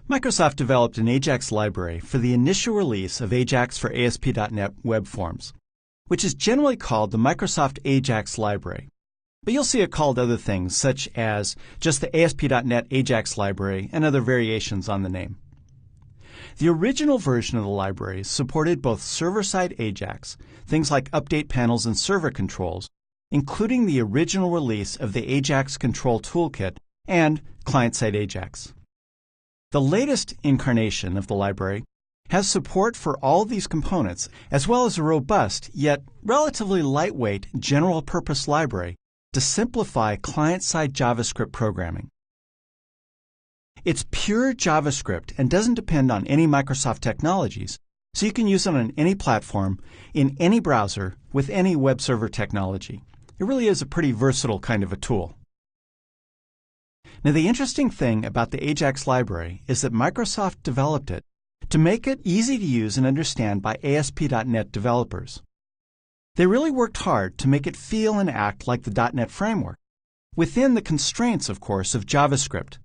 Microsoft developed an AJAX library for the initial release of AJAX for ASP.NET Web Forms, which is generally called the Microsoft AJAX library. But you'll see it called other things, such as just the ASP.NET AJAX library and other variations on the name. The original version of the library supported both server-side AJAX, things like update panels and server controls, including the original release of the AJAX Control Toolkit and client-side AJAX. The latest incarnation of the library has support for all of these components, as well as a robust, yet relatively lightweight, general-purpose library to simplify client-side JavaScript programming. It's pure JavaScript and doesn't depend on any Microsoft technologies, so you can use it on any platform, in any browser, with any web server technology. It really is a pretty versatile kind of a tool. Now, the interesting thing about the AJAX library is that Microsoft developed it to make it easy to use and understand by ASP.NET developers. They really worked hard to make it feel and act like the .NET framework, within the constraints, of course, of JavaScript,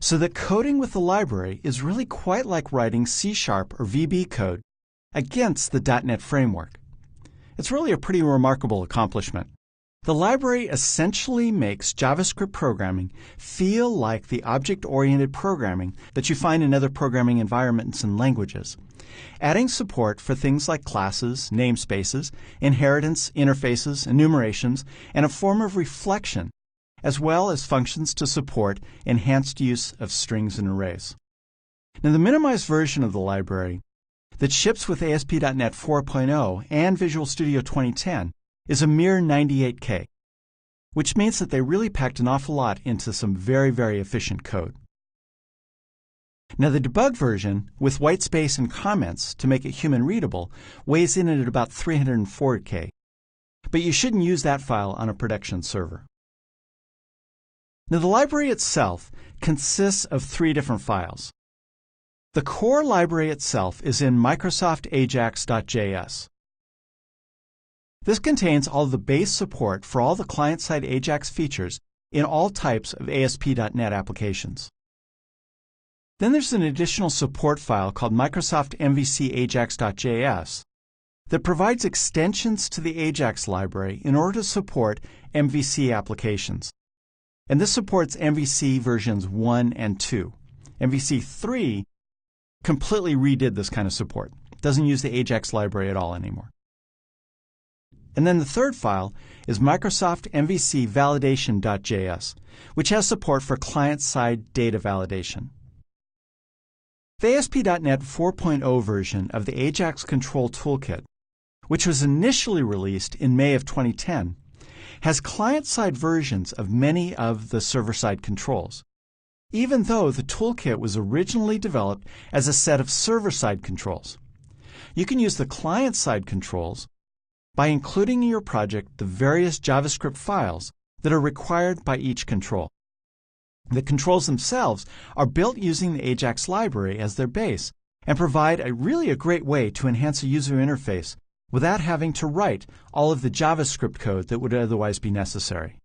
so that coding with the library is really quite like writing C# or VB code against the .NET framework. It's really a pretty remarkable accomplishment. The library essentially makes JavaScript programming feel like the object-oriented programming that you find in other programming environments and languages, adding support for things like classes, namespaces, inheritance, interfaces, enumerations, and a form of reflection, as well as functions to support enhanced use of strings and arrays. Now, the minimized version of the library that ships with ASP.NET 4.0 and Visual Studio 2010 is a mere 98K, which means that they really packed an awful lot into some very, very efficient code. Now, the debug version, with white space and comments to make it human readable, weighs in at about 304K, but you shouldn't use that file on a production server. Now, the library itself consists of 3 different files. The core library itself is in Microsoft AJAX.js. This contains all the base support for all the client-side AJAX features in all types of ASP.NET applications. Then there's an additional support file called Microsoft MVC AJAX.js that provides extensions to the AJAX library in order to support MVC applications. And this supports MVC versions 1 and 2. MVC 3 completely redid this kind of support. It doesn't use the AJAX library at all anymore. And then the third file is Microsoft MVC Validation.js, which has support for client-side data validation. The ASP.NET 4.0 version of the AJAX Control Toolkit, which was initially released in May of 2010, has client-side versions of many of the server-side controls, even though the toolkit was originally developed as a set of server-side controls. You can use the client-side controls by including in your project the various JavaScript files that are required by each control. The controls themselves are built using the AJAX library as their base and provide really a great way to enhance a user interface without having to write all of the JavaScript code that would otherwise be necessary.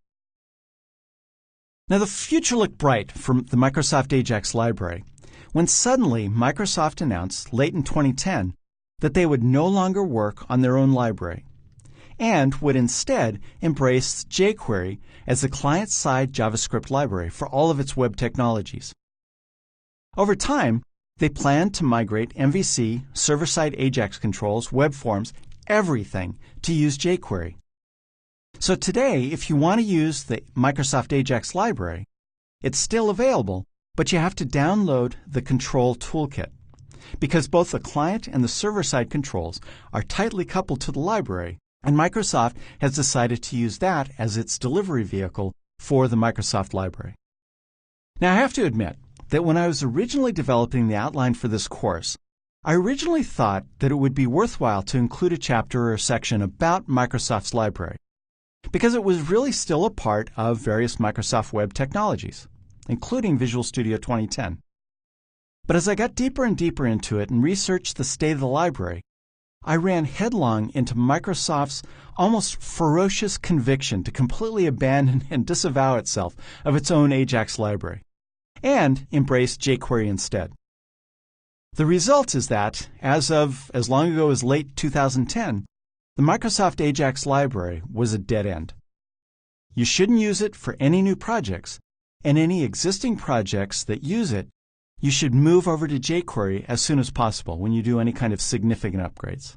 Now, the future looked bright for the Microsoft AJAX library when suddenly Microsoft announced late in 2010 that they would no longer work on their own library and would instead embrace jQuery as the client-side JavaScript library for all of its web technologies. Over time, they planned to migrate MVC, server-side AJAX controls, web forms, everything to use jQuery. So today, if you want to use the Microsoft AJAX library, it's still available, but you have to download the Control Toolkit, because both the client and the server-side controls are tightly coupled to the library, and Microsoft has decided to use that as its delivery vehicle for the Microsoft library. Now, I have to admit that when I was originally developing the outline for this course, I originally thought that it would be worthwhile to include a chapter or a section about Microsoft's library, because it was really still a part of various Microsoft web technologies, including Visual Studio 2010. But as I got deeper and deeper into it and researched the state of the library, I ran headlong into Microsoft's almost ferocious conviction to completely abandon and disavow itself of its own AJAX library, and embrace jQuery instead. The result is that, as of as long ago as late 2010, the Microsoft AJAX library was a dead end. You shouldn't use it for any new projects, and any existing projects that use it, you should move over to jQuery as soon as possible when you do any kind of significant upgrades.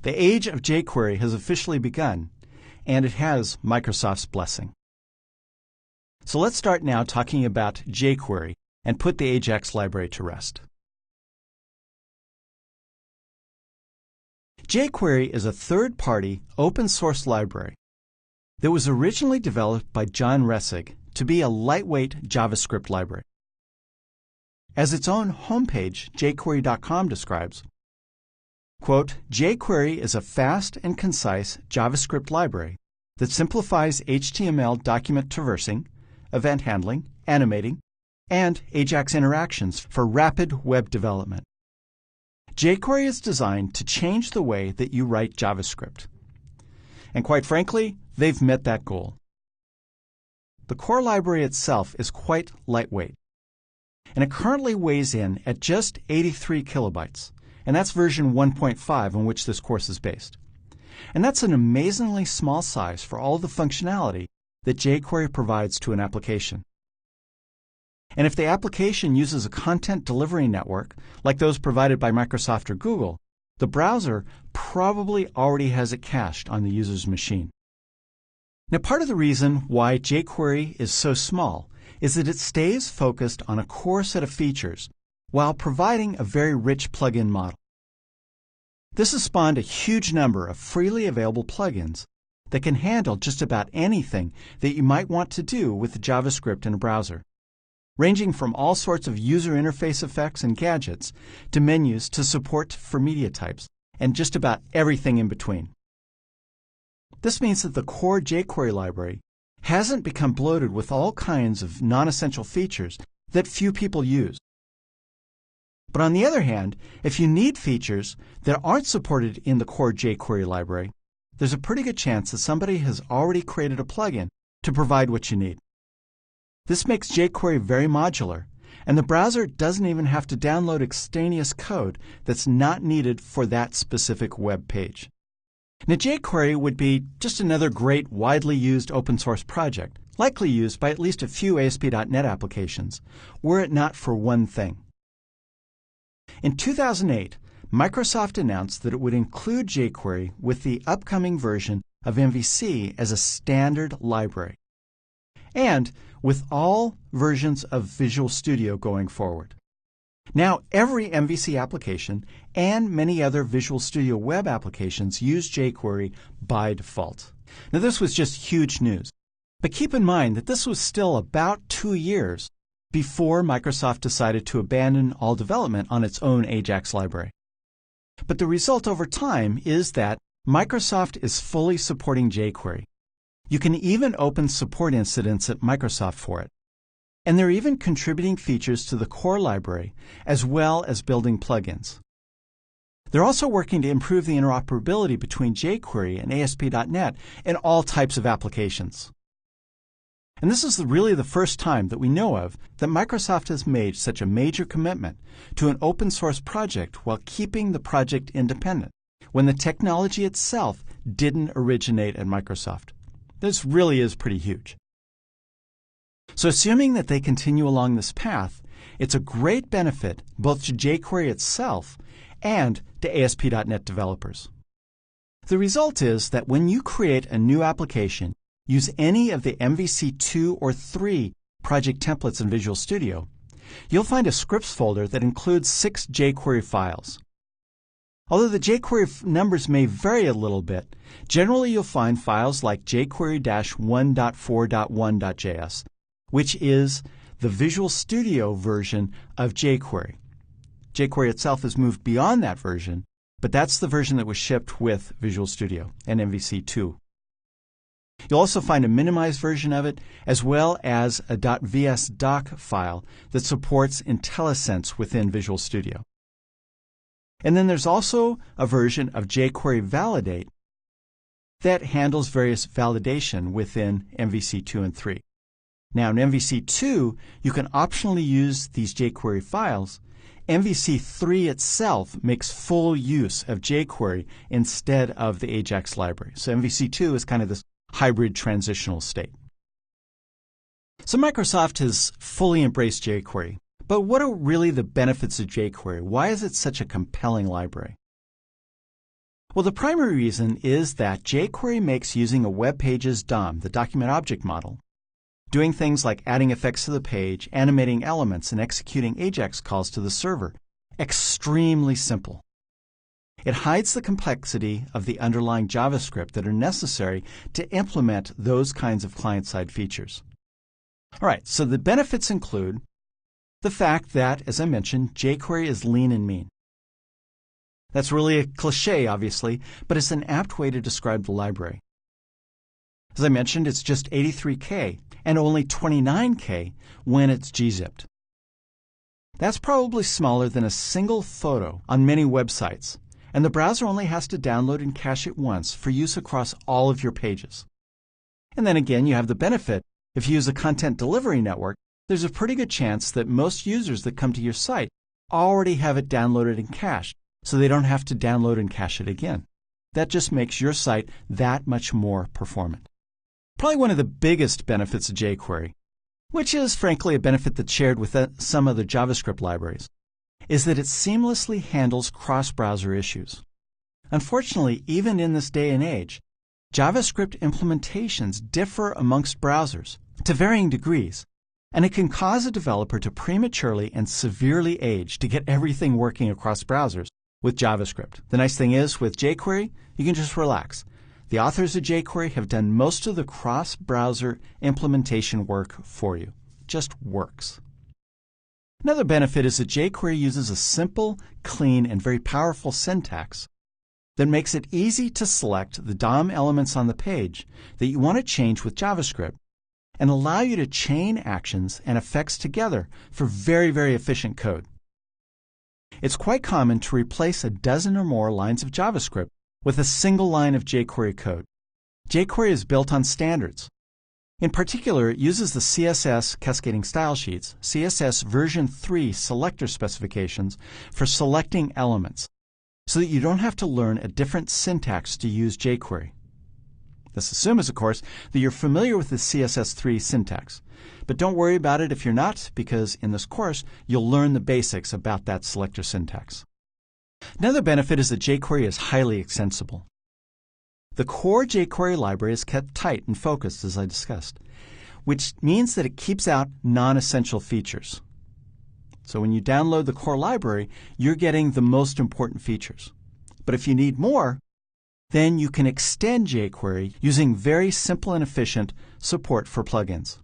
The age of jQuery has officially begun, and it has Microsoft's blessing. So let's start now talking about jQuery and put the AJAX library to rest. jQuery is a third-party, open-source library that was originally developed by John Resig to be a lightweight JavaScript library. As its own homepage, jQuery.com describes, quote, jQuery is a fast and concise JavaScript library that simplifies HTML document traversing, event handling, animating, and AJAX interactions for rapid web development. jQuery is designed to change the way that you write JavaScript. And quite frankly, they've met that goal. The core library itself is quite lightweight, and it currently weighs in at just 83 kilobytes, and that's version 1.5 on which this course is based. And that's an amazingly small size for all of the functionality that jQuery provides to an application. And if the application uses a content delivery network, like those provided by Microsoft or Google, the browser probably already has it cached on the user's machine. Now, part of the reason why jQuery is so small is that it stays focused on a core set of features while providing a very rich plugin model. This has spawned a huge number of freely available plugins that can handle just about anything that you might want to do with JavaScript in a browser, ranging from all sorts of user interface effects and gadgets to menus to support for media types, and just about everything in between. This means that the core jQuery library hasn't become bloated with all kinds of non-essential features that few people use. But on the other hand, if you need features that aren't supported in the core jQuery library, there's a pretty good chance that somebody has already created a plugin to provide what you need. This makes jQuery very modular, and the browser doesn't even have to download extraneous code that's not needed for that specific web page. Now, jQuery would be just another great, widely used open source project, likely used by at least a few ASP.NET applications, were it not for one thing. In 2008, Microsoft announced that it would include jQuery with the upcoming version of MVC as a standard library, and with all versions of Visual Studio going forward. Now, every MVC application and many other Visual Studio web applications use jQuery by default. Now, this was just huge news, but keep in mind that this was still about 2 years before Microsoft decided to abandon all development on its own AJAX library. But the result over time is that Microsoft is fully supporting jQuery. You can even open support incidents at Microsoft for it. And they're even contributing features to the core library, as well as building plugins. They're also working to improve the interoperability between jQuery and ASP.NET in all types of applications. And this is really the first time that we know of that Microsoft has made such a major commitment to an open source project while keeping the project independent, when the technology itself didn't originate at Microsoft. This really is pretty huge. So assuming that they continue along this path, it's a great benefit both to jQuery itself and to ASP.NET developers. The result is that when you create a new application, use any of the MVC 2 or 3 project templates in Visual Studio, you'll find a scripts folder that includes 6 jQuery files. Although the jQuery numbers may vary a little bit, generally you'll find files like jQuery-1.4.1.js, which is the Visual Studio version of jQuery. jQuery itself has moved beyond that version, but that's the version that was shipped with Visual Studio and MVC 2. You'll also find a minimized version of it, as well as a .vsdoc file that supports IntelliSense within Visual Studio. And then there's also a version of jQuery Validate that handles various validation within MVC 2 and 3. Now in MVC2, you can optionally use these jQuery files. MVC3 itself makes full use of jQuery instead of the AJAX library. So MVC2 is kind of this hybrid transitional state. So Microsoft has fully embraced jQuery. But what are really the benefits of jQuery? Why is it such a compelling library? Well, the primary reason is that jQuery makes using a web page's DOM, the document object model, doing things like adding effects to the page, animating elements, and executing AJAX calls to the server, extremely simple. It hides the complexity of the underlying JavaScript that are necessary to implement those kinds of client-side features. All right, so the benefits include the fact that, as I mentioned, jQuery is lean and mean. That's really a cliche, obviously, but it's an apt way to describe the library. As I mentioned, it's just 83K and only 29K when it's gzipped. That's probably smaller than a single photo on many websites, and the browser only has to download and cache it once for use across all of your pages. And then again, you have the benefit. If you use a content delivery network, there's a pretty good chance that most users that come to your site already have it downloaded and cached, so they don't have to download and cache it again. That just makes your site that much more performant. Probably one of the biggest benefits of jQuery, which is frankly a benefit that's shared with some other JavaScript libraries, is that it seamlessly handles cross-browser issues. Unfortunately, even in this day and age, JavaScript implementations differ amongst browsers to varying degrees, and it can cause a developer to prematurely and severely age to get everything working across browsers with JavaScript. The nice thing is, with jQuery, you can just relax. The authors of jQuery have done most of the cross-browser implementation work for you. It just works. Another benefit is that jQuery uses a simple, clean, and very powerful syntax that makes it easy to select the DOM elements on the page that you want to change with JavaScript and allow you to chain actions and effects together for very, very efficient code. It's quite common to replace a dozen or more lines of JavaScript with a single line of jQuery code. jQuery is built on standards. In particular, it uses the CSS cascading style sheets, CSS version 3 selector specifications for selecting elements, so that you don't have to learn a different syntax to use jQuery. This assumes, of course, that you're familiar with the CSS3 syntax. But don't worry about it if you're not, because in this course, you'll learn the basics about that selector syntax. Another benefit is that jQuery is highly extensible. The core jQuery library is kept tight and focused, as I discussed, which means that it keeps out non-essential features. So when you download the core library, you're getting the most important features. But if you need more, then you can extend jQuery using very simple and efficient support for plugins.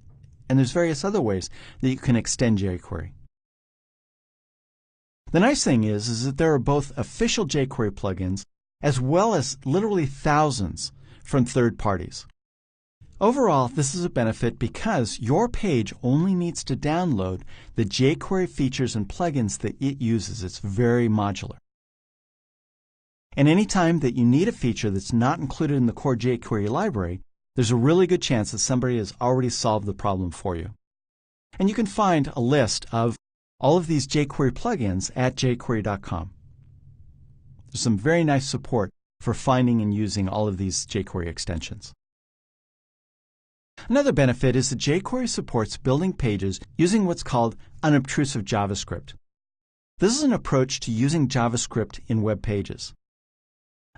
And there's various other ways that you can extend jQuery. The nice thing is that there are both official jQuery plugins as well as literally thousands from third parties. Overall, this is a benefit because your page only needs to download the jQuery features and plugins that it uses. It's very modular. And anytime that you need a feature that's not included in the core jQuery library, there's a really good chance that somebody has already solved the problem for you. And you can find a list of all of these jQuery plugins at jQuery.com. There's some very nice support for finding and using all of these jQuery extensions. Another benefit is that jQuery supports building pages using what's called unobtrusive JavaScript. This is an approach to using JavaScript in web pages.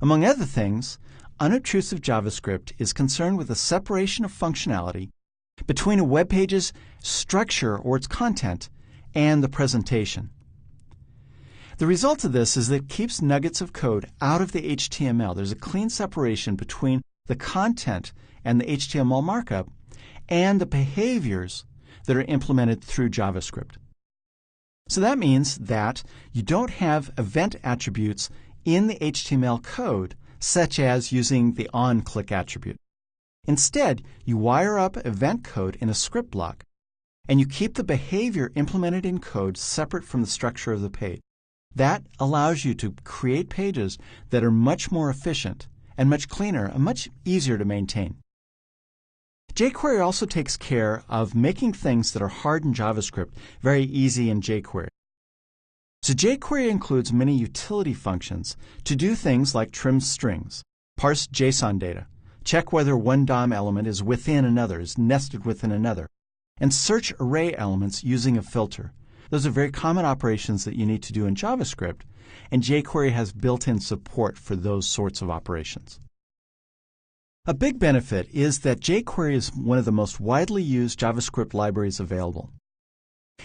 Among other things, unobtrusive JavaScript is concerned with the separation of functionality between a web page's structure or its content and the presentation. The result of this is that it keeps nuggets of code out of the HTML. There's a clean separation between the content and the HTML markup and the behaviors that are implemented through JavaScript. So that means that you don't have event attributes in the HTML code, such as using the onClick attribute. Instead, you wire up event code in a script block, and you keep the behavior implemented in code separate from the structure of the page. That allows you to create pages that are much more efficient and much cleaner and much easier to maintain. jQuery also takes care of making things that are hard in JavaScript very easy in jQuery. So jQuery includes many utility functions to do things like trim strings, parse JSON data, check whether one DOM element is within another, is nested within another, and search array elements using a filter. Those are very common operations that you need to do in JavaScript, and jQuery has built-in support for those sorts of operations. A big benefit is that jQuery is one of the most widely used JavaScript libraries available,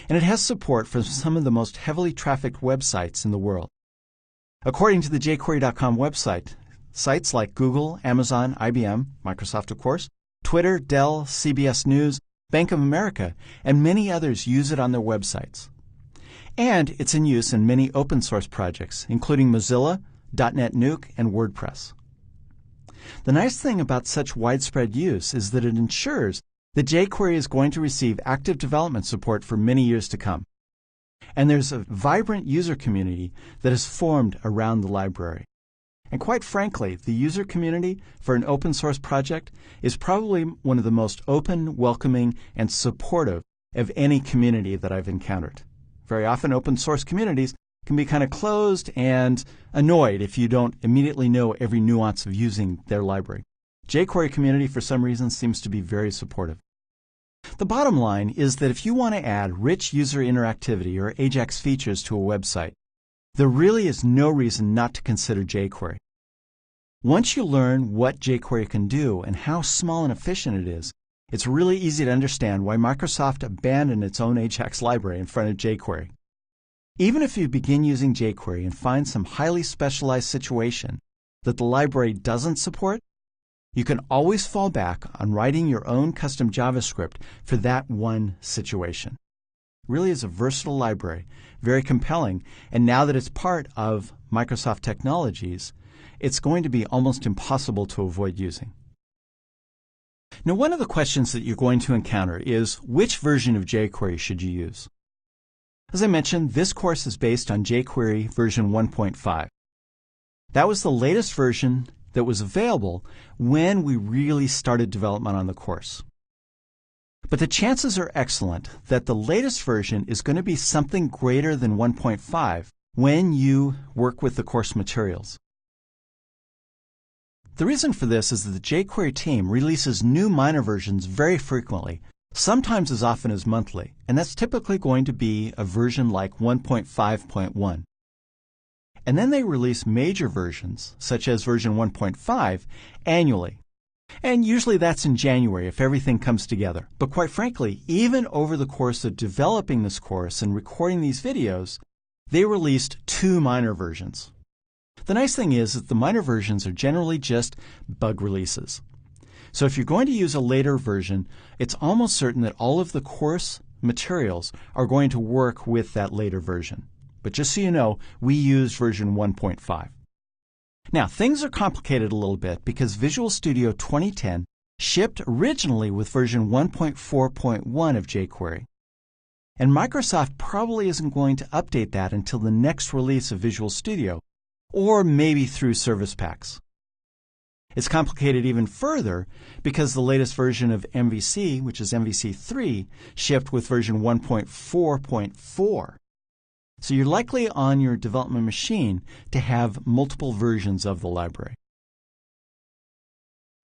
and it has support for some of the most heavily trafficked websites in the world. According to the jQuery.com website, sites like Google, Amazon, IBM, Microsoft of course, Twitter, Dell, CBS News, Bank of America, and many others use it on their websites. And it's in use in many open source projects, including Mozilla, .NET Nuke, and WordPress. The nice thing about such widespread use is that it ensures that jQuery is going to receive active development support for many years to come. And there's a vibrant user community that is formed around the library. And quite frankly, the user community for an open source project is probably one of the most open, welcoming, and supportive of any community that I've encountered. Very often open source communities can be kind of closed and annoyed if you don't immediately know every nuance of using their library. jQuery community, for some reason, seems to be very supportive. The bottom line is that if you want to add rich user interactivity or AJAX features to a website, there really is no reason not to consider jQuery. Once you learn what jQuery can do and how small and efficient it is, it's really easy to understand why Microsoft abandoned its own AJAX library in front of jQuery. Even if you begin using jQuery and find some highly specialized situation that the library doesn't support, you can always fall back on writing your own custom JavaScript for that one situation. It really is a versatile library, very compelling, and now that it's part of Microsoft technologies, it's going to be almost impossible to avoid using. Now, one of the questions that you're going to encounter is which version of jQuery should you use? As I mentioned, this course is based on jQuery version 1.5. That was the latest version that was available when we really started development on the course. But the chances are excellent that the latest version is going to be something greater than 1.5 when you work with the course materials. The reason for this is that the jQuery team releases new minor versions very frequently, sometimes as often as monthly, and that's typically going to be a version like 1.5.1. And then they release major versions, such as version 1.5, annually. And usually that's in January if everything comes together. But quite frankly, even over the course of developing this course and recording these videos, they released 2 minor versions. The nice thing is that the minor versions are generally just bug releases. So if you're going to use a later version, it's almost certain that all of the course materials are going to work with that later version. But just so you know, we use version 1.5. Now, things are complicated a little bit because Visual Studio 2010 shipped originally with version 1.4.1 of jQuery. And Microsoft probably isn't going to update that until the next release of Visual Studio, or maybe through service packs. It's complicated even further because the latest version of MVC, which is MVC 3, shipped with version 1.4.4. So you're likely on your development machine to have multiple versions of the library.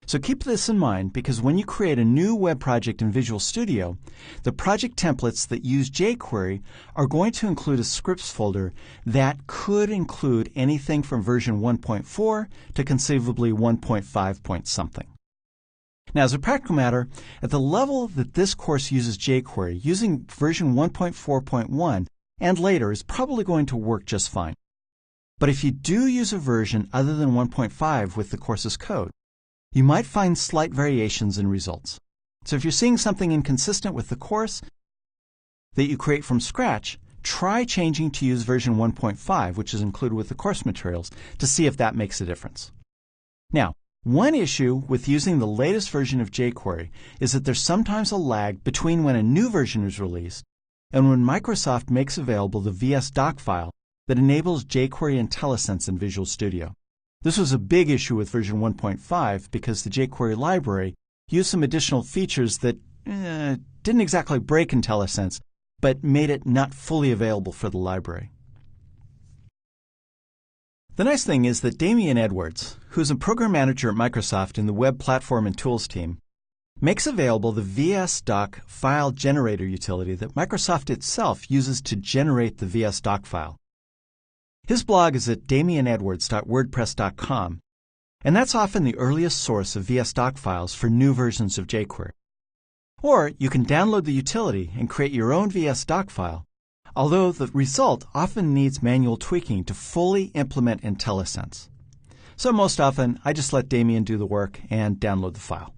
So keep this in mind because when you create a new web project in Visual Studio, the project templates that use jQuery are going to include a scripts folder that could include anything from version 1.4 to conceivably 1.5 point something. Now, as a practical matter, at the level that this course uses jQuery, using version 1.4.1 and later is probably going to work just fine. But if you do use a version other than 1.5 with the course's code, you might find slight variations in results. So if you're seeing something inconsistent with the course that you create from scratch, try changing to use version 1.5, which is included with the course materials, to see if that makes a difference. Now, one issue with using the latest version of jQuery is that there's sometimes a lag between when a new version is released and when Microsoft makes available the VS Doc file that enables jQuery IntelliSense in Visual Studio. This was a big issue with version 1.5 because the jQuery library used some additional features that didn't exactly break IntelliSense, but made it not fully available for the library. The nice thing is that Damian Edwards, who's a program manager at Microsoft in the Web Platform and Tools team, makes available the VSDoc file generator utility that Microsoft itself uses to generate the VSDoc file. His blog is at damianedwards.wordpress.com, and that's often the earliest source of VSDoc files for new versions of jQuery. Or you can download the utility and create your own VSDoc file, although the result often needs manual tweaking to fully implement IntelliSense. So most often, I just let Damian do the work and download the file.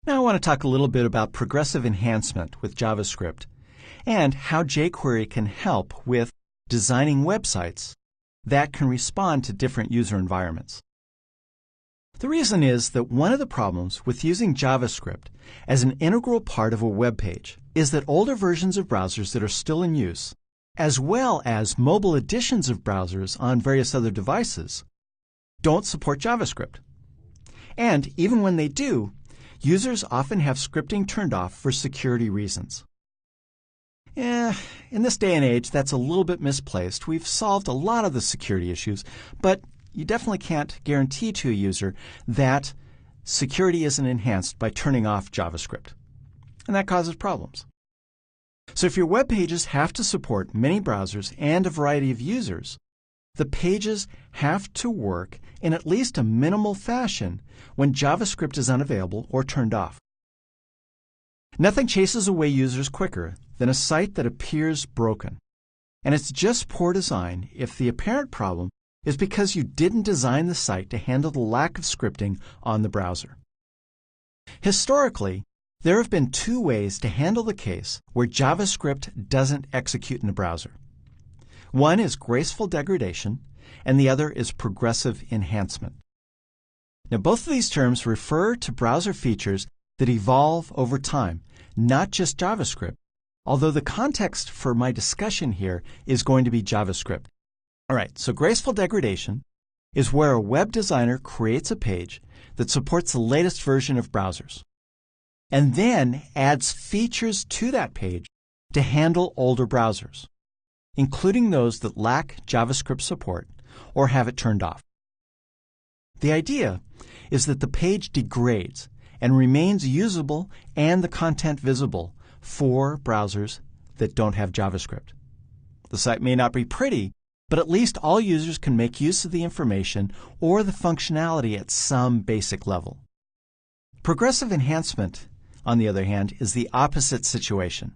Now I want to talk a little bit about progressive enhancement with JavaScript and how jQuery can help with designing websites that can respond to different user environments. The reason is that one of the problems with using JavaScript as an integral part of a web page is that older versions of browsers that are still in use, as well as mobile editions of browsers on various other devices, don't support JavaScript. And even when they do, users often have scripting turned off for security reasons. In this day and age, that's a little bit misplaced. We've solved a lot of the security issues, but you definitely can't guarantee to a user that security isn't enhanced by turning off JavaScript. And that causes problems. So if your web pages have to support many browsers and a variety of users, the pages have to work in at least a minimal fashion when JavaScript is unavailable or turned off. Nothing chases away users quicker than a site that appears broken. And it's just poor design if the apparent problem is because you didn't design the site to handle the lack of scripting on the browser. Historically, there have been two ways to handle the case where JavaScript doesn't execute in a browser. One is graceful degradation, and the other is progressive enhancement. Now, both of these terms refer to browser features that evolve over time, not just JavaScript, although the context for my discussion here is going to be JavaScript. All right, so graceful degradation is where a web designer creates a page that supports the latest version of browsers, and then adds features to that page to handle older browsers, including those that lack JavaScript support or have it turned off. The idea is that the page degrades and remains usable and the content visible for browsers that don't have JavaScript. The site may not be pretty, but at least all users can make use of the information or the functionality at some basic level. Progressive enhancement, on the other hand, is the opposite situation.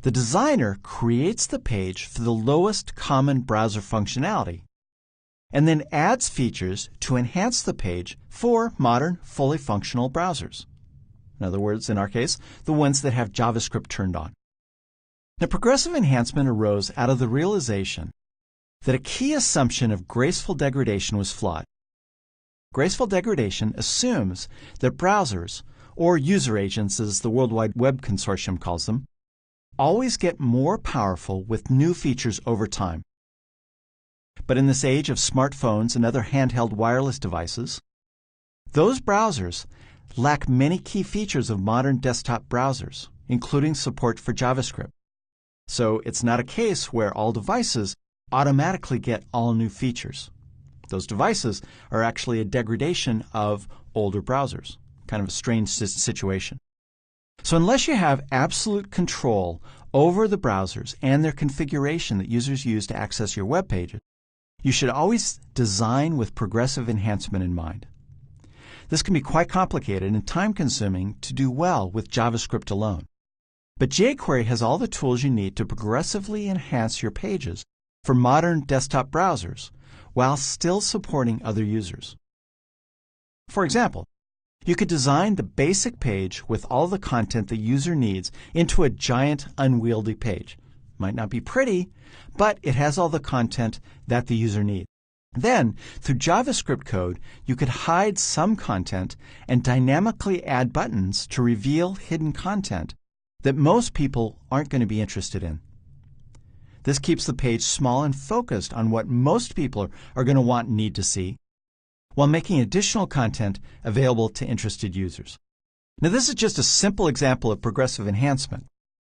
The designer creates the page for the lowest common browser functionality, and then adds features to enhance the page for modern, fully functional browsers. In other words, in our case, the ones that have JavaScript turned on. Now, progressive enhancement arose out of the realization that a key assumption of graceful degradation was flawed. Graceful degradation assumes that browsers, or user agents as the World Wide Web Consortium calls them, always get more powerful with new features over time. But in this age of smartphones and other handheld wireless devices, those browsers lack many key features of modern desktop browsers, including support for JavaScript. So it's not a case where all devices automatically get all new features. Those devices are actually a degradation of older browsers, kind of a strange situation. So unless you have absolute control over the browsers and their configuration that users use to access your web pages, you should always design with progressive enhancement in mind. This can be quite complicated and time-consuming to do well with JavaScript alone. But jQuery has all the tools you need to progressively enhance your pages for modern desktop browsers while still supporting other users. For example, you could design the basic page with all the content the user needs into a giant, unwieldy page. Might not be pretty, but it has all the content that the user needs. Then, through JavaScript code, you could hide some content and dynamically add buttons to reveal hidden content that most people aren't going to be interested in. This keeps the page small and focused on what most people are going to want and need to see, while making additional content available to interested users. Now, this is just a simple example of progressive enhancement,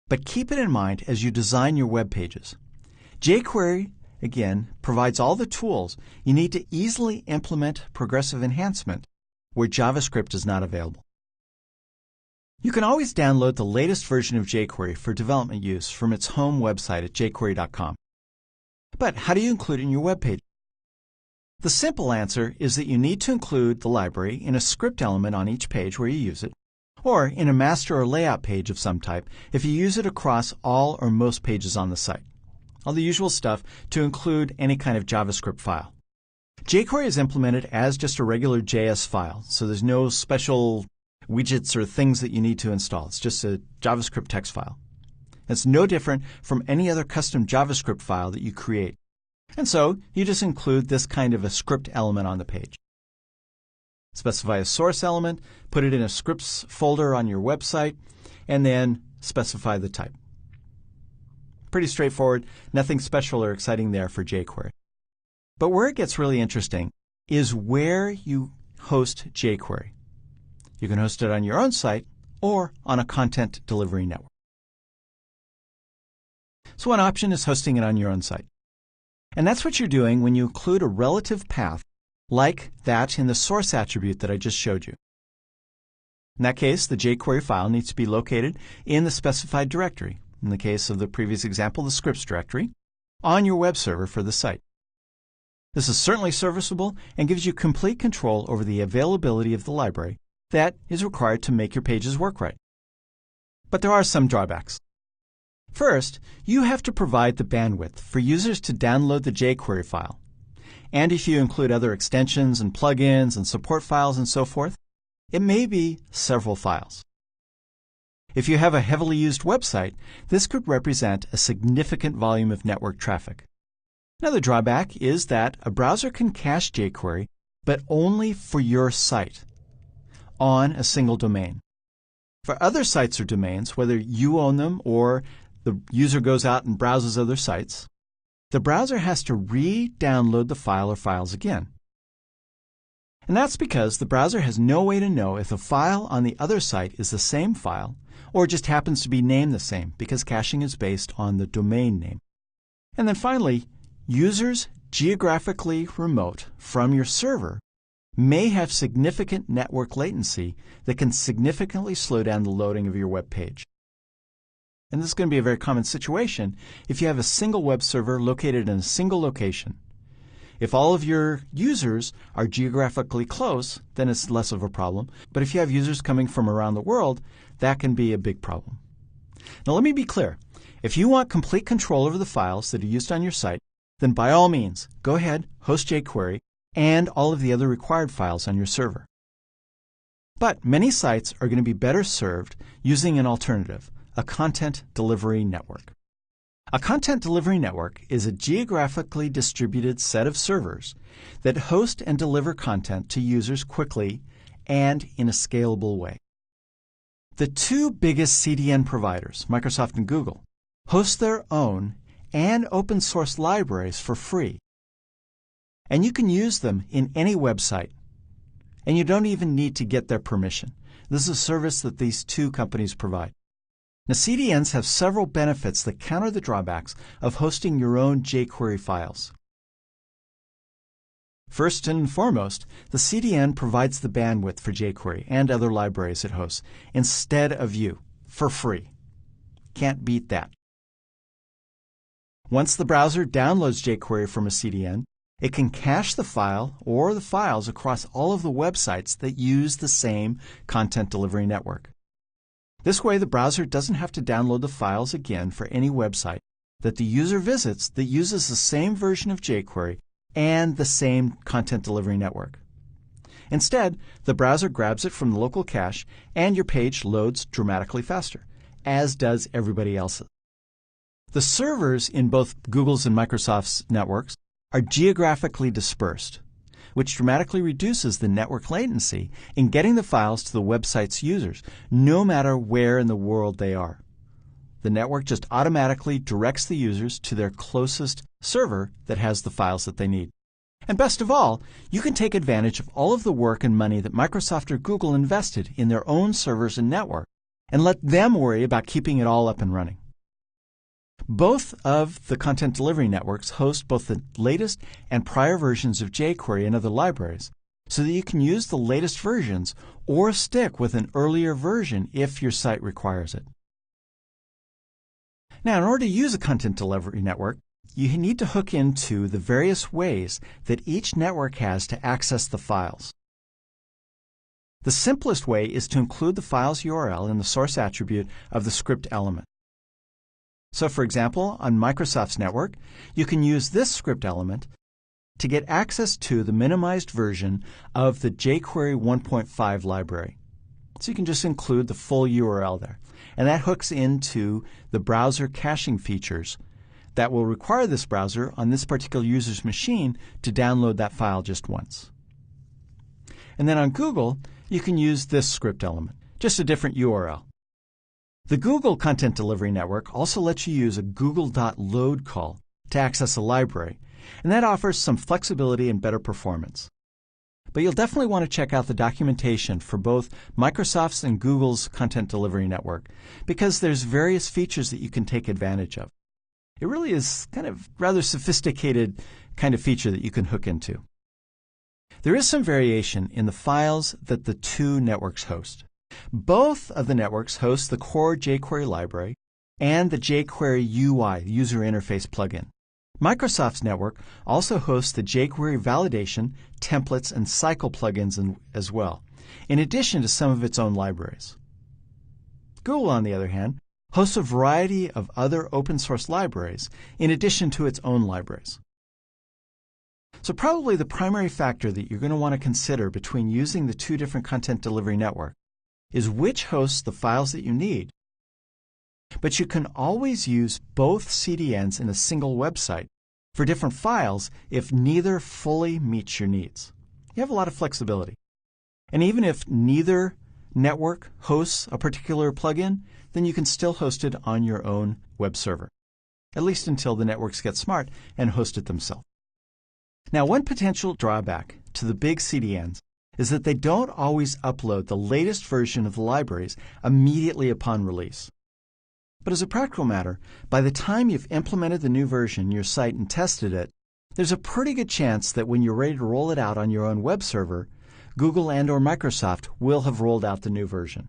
but keep it in mind as you design your web pages. jQuery, again, provides all the tools you need to easily implement progressive enhancement where JavaScript is not available. You can always download the latest version of jQuery for development use from its home website at jQuery.com. But how do you include it in your web page? The simple answer is that you need to include the library in a script element on each page where you use it, or in a master or layout page of some type if you use it across all or most pages on the site. All the usual stuff to include any kind of JavaScript file. jQuery is implemented as just a regular JS file, so there's no special widgets or things that you need to install. It's just a JavaScript text file. It's no different from any other custom JavaScript file that you create. And so you just include this kind of a script element on the page. Specify a source element, put it in a scripts folder on your website, and then specify the type. Pretty straightforward, nothing special or exciting there for jQuery. But where it gets really interesting is where you host jQuery. You can host it on your own site or on a content delivery network. So one option is hosting it on your own site. And that's what you're doing when you include a relative path like that in the source attribute that I just showed you. In that case, the jQuery file needs to be located in the specified directory, in the case of the previous example, the scripts directory, on your web server for the site. This is certainly serviceable and gives you complete control over the availability of the library that is required to make your pages work right. But there are some drawbacks. First, you have to provide the bandwidth for users to download the jQuery file. And if you include other extensions and plugins and support files and so forth, it may be several files. If you have a heavily used website, this could represent a significant volume of network traffic. Another drawback is that a browser can cache jQuery, but only for your site, on a single domain. For other sites or domains, whether you own them or the user goes out and browses other sites, the browser has to re-download the file or files again. And that's because the browser has no way to know if a file on the other site is the same file or just happens to be named the same because caching is based on the domain name. And then finally, users geographically remote from your server may have significant network latency that can significantly slow down the loading of your web page. And this is going to be a very common situation if you have a single web server located in a single location. If all of your users are geographically close, then it's less of a problem. But if you have users coming from around the world, that can be a big problem. Now let me be clear. If you want complete control over the files that are used on your site, then by all means, go ahead, host jQuery and all of the other required files on your server. But many sites are going to be better served using an alternative, a content delivery network. A content delivery network is a geographically distributed set of servers that host and deliver content to users quickly and in a scalable way. The two biggest CDN providers, Microsoft and Google, host their own and open source libraries for free. And you can use them in any website. And you don't even need to get their permission. This is a service that these two companies provide. Now, CDNs have several benefits that counter the drawbacks of hosting your own jQuery files. First and foremost, the CDN provides the bandwidth for jQuery and other libraries it hosts instead of you, for free. Can't beat that. Once the browser downloads jQuery from a CDN, it can cache the file or the files across all of the websites that use the same content delivery network. This way, the browser doesn't have to download the files again for any website that the user visits that uses the same version of jQuery and the same content delivery network. Instead, the browser grabs it from the local cache and your page loads dramatically faster, as does everybody else's. The servers in both Google's and Microsoft's networks are geographically dispersed, which dramatically reduces the network latency in getting the files to the website's users, no matter where in the world they are. The network just automatically directs the users to their closest server that has the files that they need. And best of all, you can take advantage of all of the work and money that Microsoft or Google invested in their own servers and network, and let them worry about keeping it all up and running. Both of the content delivery networks host both the latest and prior versions of jQuery and other libraries, so that you can use the latest versions or stick with an earlier version if your site requires it. Now, in order to use a content delivery network, you need to hook into the various ways that each network has to access the files. The simplest way is to include the file's URL in the source attribute of the script element. So, for example, on Microsoft's network, you can use this script element to get access to the minimized version of the jQuery 1.5 library. So you can just include the full URL there. And that hooks into the browser caching features that will require this browser on this particular user's machine to download that file just once. And then on Google, you can use this script element, just a different URL. The Google Content Delivery Network also lets you use a google.load call to access a library, and that offers some flexibility and better performance. But you'll definitely want to check out the documentation for both Microsoft's and Google's Content Delivery Network, because there's various features that you can take advantage of. It really is kind of rather sophisticated kind of feature that you can hook into. There is some variation in the files that the two networks host. Both of the networks host the core jQuery library and the jQuery UI, user interface plugin. Microsoft's network also hosts the jQuery validation, templates, and cycle plugins as well, in addition to some of its own libraries. Google, on the other hand, hosts a variety of other open source libraries in addition to its own libraries. So probably the primary factor that you're going to want to consider between using the two different content delivery networks is which hosts the files that you need. But you can always use both CDNs in a single website for different files if neither fully meets your needs. You have a lot of flexibility. And even if neither network hosts a particular plugin, then you can still host it on your own web server, at least until the networks get smart and host it themselves. Now, one potential drawback to the big CDNs is that they don't always upload the latest version of the libraries immediately upon release. But as a practical matter, by the time you've implemented the new version in your site and tested it, there's a pretty good chance that when you're ready to roll it out on your own web server, Google and/or Microsoft will have rolled out the new version.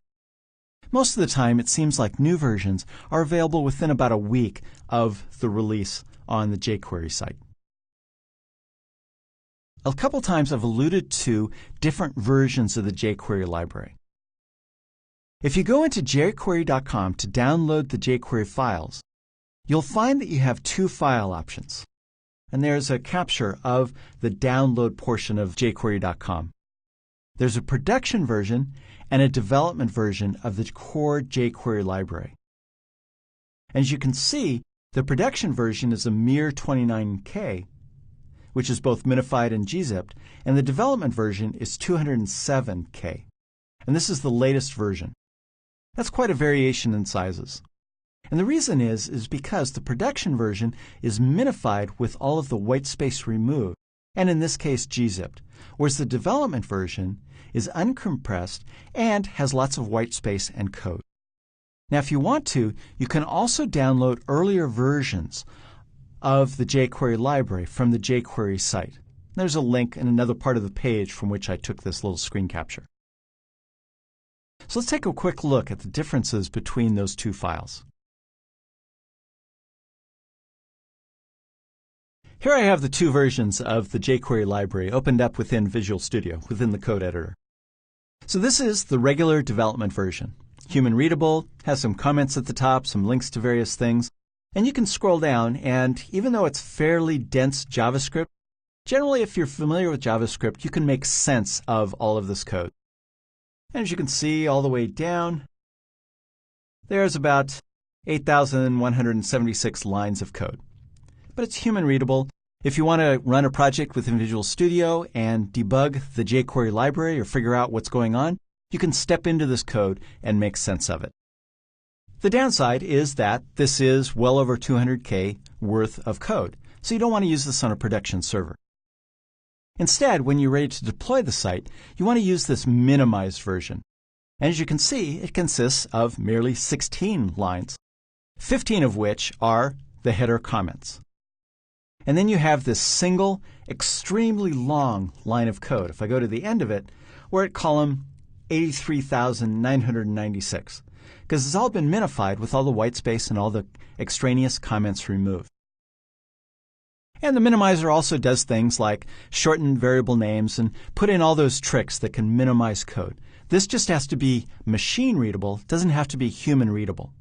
Most of the time, it seems like new versions are available within about a week of the release on the jQuery site. A couple times I've alluded to different versions of the jQuery library. If you go into jQuery.com to download the jQuery files, you'll find that you have two file options. And there's a capture of the download portion of jQuery.com. There's a production version and a development version of the core jQuery library. As you can see, the production version is a mere 29K, which is both minified and gzipped, and the development version is 207K. And this is the latest version. That's quite a variation in sizes. And the reason is because the production version is minified with all of the white space removed, and in this case gzipped, whereas the development version is uncompressed and has lots of white space and code. Now, if you want to, you can also download earlier versions of the jQuery library from the jQuery site. There's a link in another part of the page from which I took this little screen capture. So let's take a quick look at the differences between those two files. Here I have the two versions of the jQuery library opened up within Visual Studio, within the code editor. So this is the regular development version. Human readable, has some comments at the top, some links to various things. And you can scroll down, and even though it's fairly dense JavaScript, generally if you're familiar with JavaScript, you can make sense of all of this code. And as you can see all the way down, there's about 8,176 lines of code. But it's human readable. If you want to run a project within Visual Studio and debug the jQuery library or figure out what's going on, you can step into this code and make sense of it. The downside is that this is well over 200K worth of code, so you don't want to use this on a production server. Instead, when you're ready to deploy the site, you want to use this minimized version. And as you can see, it consists of merely 16 lines, 15 of which are the header comments. And then you have this single, extremely long line of code. If I go to the end of it, we're at column 83,996, because it's all been minified with all the white space and all the extraneous comments removed. And the minimizer also does things like shorten variable names and put in all those tricks that can minimize code. This just has to be machine readable, doesn't have to be human readable.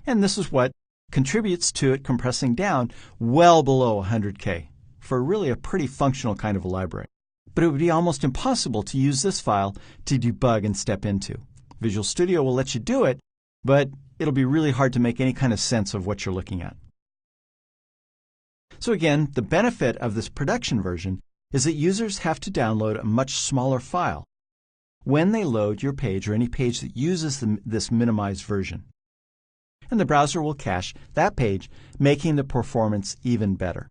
And this is what contributes to it compressing down well below 100K for really a pretty functional kind of a library. But it would be almost impossible to use this file to debug and step into. Visual Studio will let you do it, but it'll be really hard to make any kind of sense of what you're looking at. So again, the benefit of this production version is that users have to download a much smaller file when they load your page or any page that uses this minimized version. And the browser will cache that page, making the performance even better.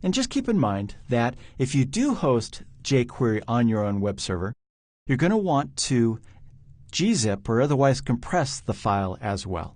And just keep in mind that if you do host jQuery on your own web server, you're going to want to gzip or otherwise compress the file as well.